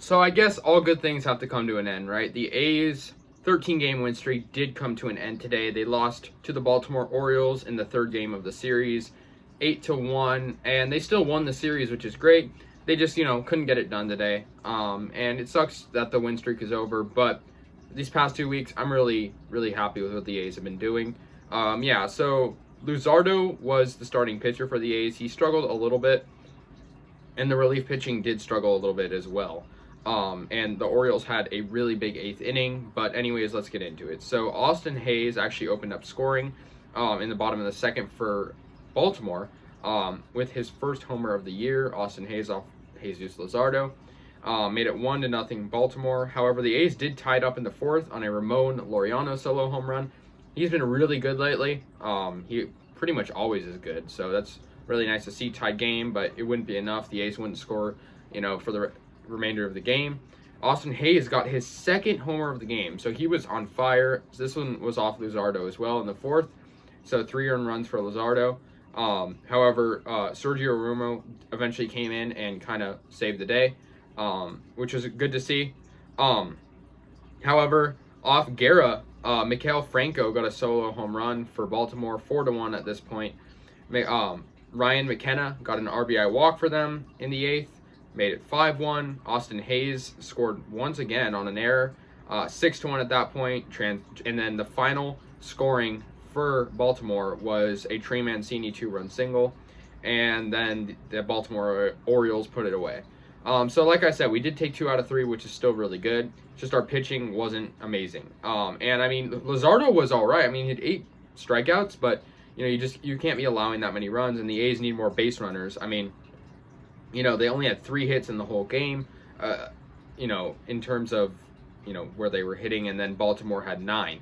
So I guess all good things have to come to an end, right? The A's 13-game win streak did come to an end today. They lost to the Baltimore Orioles in the third game of the series, 8-1, and they still won the series, which is great. They just, couldn't get it done today. And it sucks that the win streak is over, but these past 2 weeks, I'm really, really happy with what the A's have been doing. So Luzardo was the starting pitcher for the A's. He struggled a little bit, and the relief pitching did struggle a little bit as well. And the Orioles had a really big 8th inning, but anyways, let's get into it. So Austin Hayes actually opened up scoring in the bottom of the second for Baltimore with his first homer of the year. Austin Hayes off Jesus Luzardo made it 1-0 Baltimore. However, the A's did tie it up in the fourth on a Ramon Laureano solo home run. He's been really good lately. He pretty much always is good, so that's really nice to see. Tied game, but it wouldn't be enough. The A's wouldn't score, for the remainder of the game. Austin Hayes got his second homer of the game, so he was on fire. This one was off Luzardo as well in the fourth, so 3 earned runs for Luzardo. However, Sergio Romo eventually came in and kind of saved the day, which was good to see. However, off Guerra, Maikel Franco got a solo home run for Baltimore, 4-1 at this point. Ryan McKenna got an RBI walk for them in the 8th, made it 5-1. Austin Hayes scored once again on an error, 6-1 at that point. And then the final scoring for Baltimore was a Trey Mancini 2-run single, and then the Baltimore Orioles put it away. So like I said, we did take 2 out of 3, which is still really good. Just our pitching wasn't amazing. And I mean, Luzardo was all right. I mean, he had 8 strikeouts, but you can't be allowing that many runs, and the A's need more base runners. I mean, they only had 3 hits in the whole game, in terms of, where they were hitting, and then Baltimore had 9.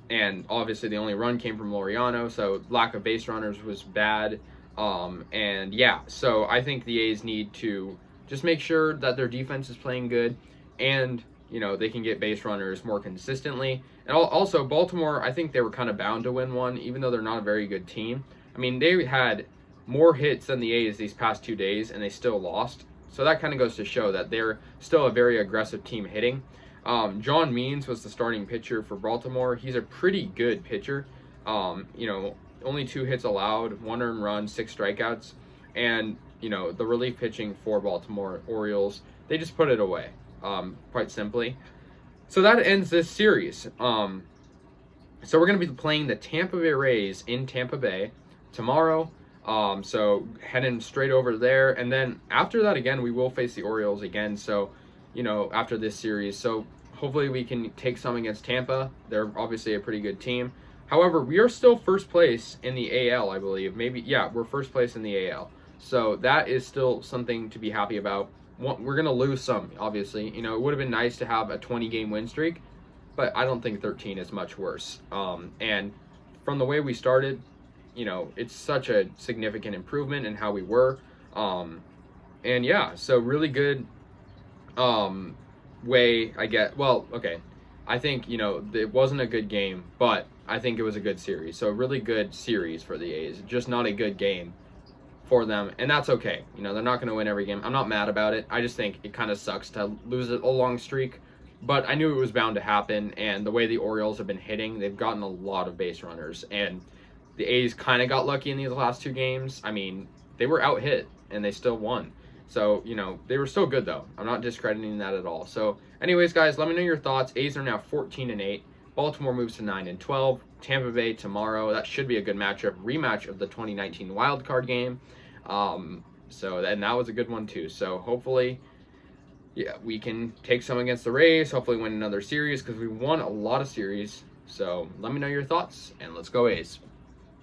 And obviously the only run came from Laureano, so lack of base runners was bad. So I think the A's need to just make sure that their defense is playing good, and, they can get base runners more consistently. And also, Baltimore, I think they were kind of bound to win one, even though they're not a very good team. I mean, they had more hits than the A's these past 2 days, and they still lost. So that kind of goes to show that they're still a very aggressive team hitting. John Means was the starting pitcher for Baltimore. He's a pretty good pitcher. Only 2 hits allowed, 1 earned run, 6 strikeouts. And, the relief pitching for Baltimore Orioles, they just put it away, quite simply. So that ends this series. So we're going to be playing the Tampa Bay Rays in Tampa Bay tomorrow. So heading straight over there, and then after that, again, we will face the Orioles again. So, after this series, so hopefully we can take some against Tampa. They're obviously a pretty good team. However, we are still first place in the AL, I believe. We're first place in the AL. So that is still something to be happy about. We're going to lose some, obviously. It would have been nice to have a 20-game win streak, but I don't think 13 is much worse. And from the way we started, it's such a significant improvement in how we were. So really good way, I get. Well, okay. I think, it wasn't a good game, but I think it was a good series. So a really good series for the A's, just not a good game for them, and that's okay. They're not going to win every game. I'm not mad about it. I just think it kind of sucks to lose a long streak, but I knew it was bound to happen, and the way the Orioles have been hitting, they've gotten a lot of base runners, and the A's kind of got lucky in these last 2 games. I mean, they were out-hit, and they still won. So, they were still good, though. I'm not discrediting that at all. So, anyways, guys, let me know your thoughts. A's are now 14-8. Baltimore moves to 9-12. Tampa Bay tomorrow. That should be a good matchup. Rematch of the 2019 wild card game. And that was a good one, too. So, hopefully, we can take some against the Rays. Hopefully win another series, because we won a lot of series. So, let me know your thoughts, and let's go A's.